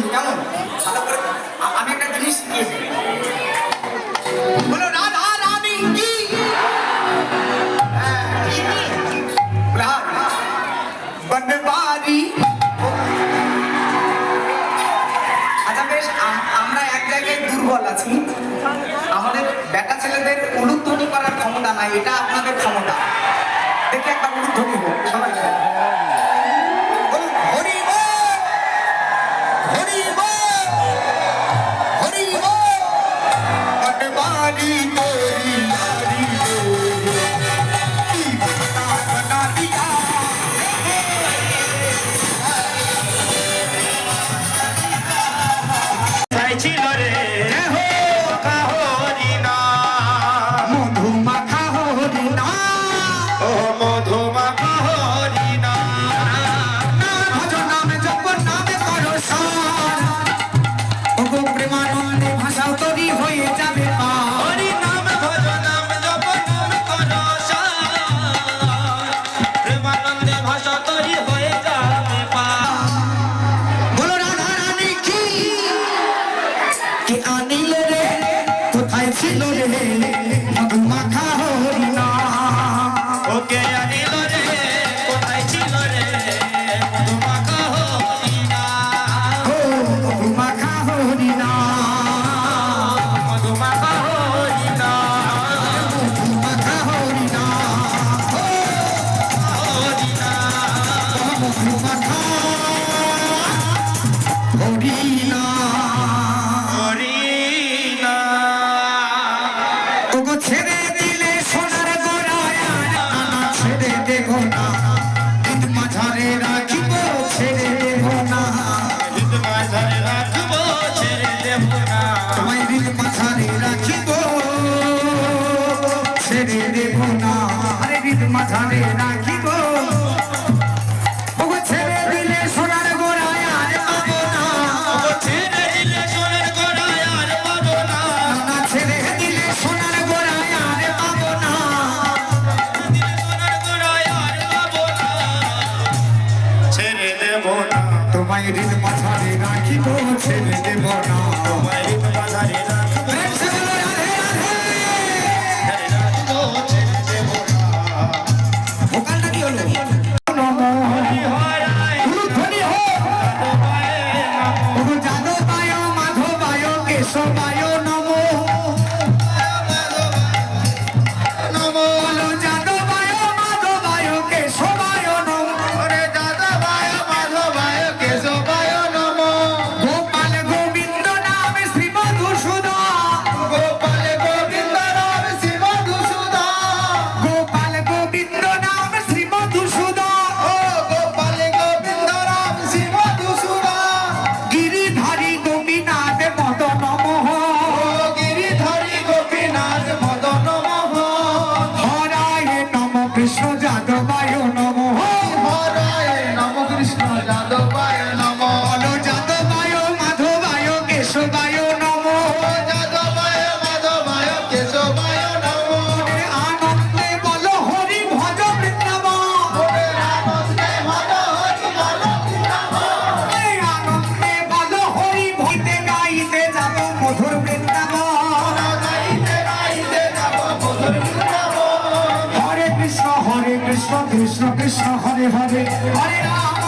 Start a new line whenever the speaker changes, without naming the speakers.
কিন্তু কেমন ভালো করে আমি একটা জিনিস শিখিয়ে দিই বলো রাধা রানী কি বনবারি। আচ্ছা বেশ, আমরা এক জায়গায় দুর্বল আছি, আমাদের বেটা ছেলেদের উলুধ্বনি করার ক্ষমতা নাই, এটা আপনাদের ক্ষমতা। দেখে একবার উলুধ্বনি হোক সবাই। হরি বল হরি বল হরি বল বনবারি তোরি হরি বনা দিয়া
চাইছিল রে হরিণা
মধুমাখা হরিণা
ও মধুমাখা হরিণা
ভজ নামে জপ নামে করো সার ওগো প্রেমানন্দে ভাষাও তরি হয়ে যাবে পার।
হরি নাম ভজ নাম জপ নাম করো সার প্রেমানন্দে ভাষা তরি হয়ে যাবে পার।
বলো রাধা রানী কি কে আনিল রে কোথায় ছিল রে মধুমাখা হরিণা
ওকে আনিল রে কোথায় ছিল রে মধুমাখা হরিণা
ও মধুমাখা হরিণা
মধুমাখা হরিণা
মধুমাখা হরিণা
হরিণা
মধুমাখা হরিণা।
হরিণা
ওগো ছেড়ে দিলে সোনার গোড়ায় ছেড়ে দেব না ঈদ মাঝারে রাখিব ছেড়ে দেব না
ঈদ মাঝারে রাখবো ছেড়ে দেব না
তোমায় ঈদ মাঝারে রাখিব ছেড়ে দেব না আরে ঈদ মাঝারে রাখিব। ওগো ছেড়ে দিলে সোনার গোড়ায় আর পাবো না
ও ছেড়ে দিলে সোনার গোড়ায় আর পাবো না
না ছেড়ে দিলে সোনার গোড়ায় আর পাবো না
দিলে সোনার গোড়ায় আর পাবো না ছেড়ে দেব না
তোমায় ঈদ মাঝারে রাখিব ছেড়ে দেব না।
তোমায় ঈদ মাঝারে রাখবো
প্রেম সে বলো রাধে রাধে।
ছেড়ে রাখবো ছেড়ে দেব না
ভোকালটা কি হলো? নমো
হরায়
উলুধ্বনি হোক। ওগো যাদবায় মাধবায় কেশবায় নমো
নমো
বলো যাদবায় মাধবায় কেশবায় নমো
হরে যাদবায় মাধবায় কেশবায় নমো
গোপাল গোবিন্দ নাম শ্রী মধুসূদন
গোপাল গোবিন্দ রাম শিব দুসুদা
গোপাল গোবিন্দ নাম শ্রী মধুসূদন
ও গোপাল গোবিন্দ রাম শিব দুসুদা
গিরিধারী গোপীনাথ মদন মোহন
ও গিরিধারী গোপীনাথ মদন মোহন
হরায় নম কৃষ্ণ যাদবায় নমো
হরায় নম কৃষ্ণ যাদবায় নম
বলো যাদবায় মাধবায় কেশবায় নমো
যাদবায় মাধবায় কেশবায় নম
আনন্দে বলো হরি ভজ বৃন্দাবন
ওরে রামন্দে ভজ হরি বল
এই আনন্দে বলো হরি ভজতে গাইতে যাব মধুর বৃন্দাবন
গাইতে গাইতে যাব মধুর বৃন্দাবন
হরে কৃষ্ণ কৃষ্ণ কৃষ্ণ হরে হরে হরে রাম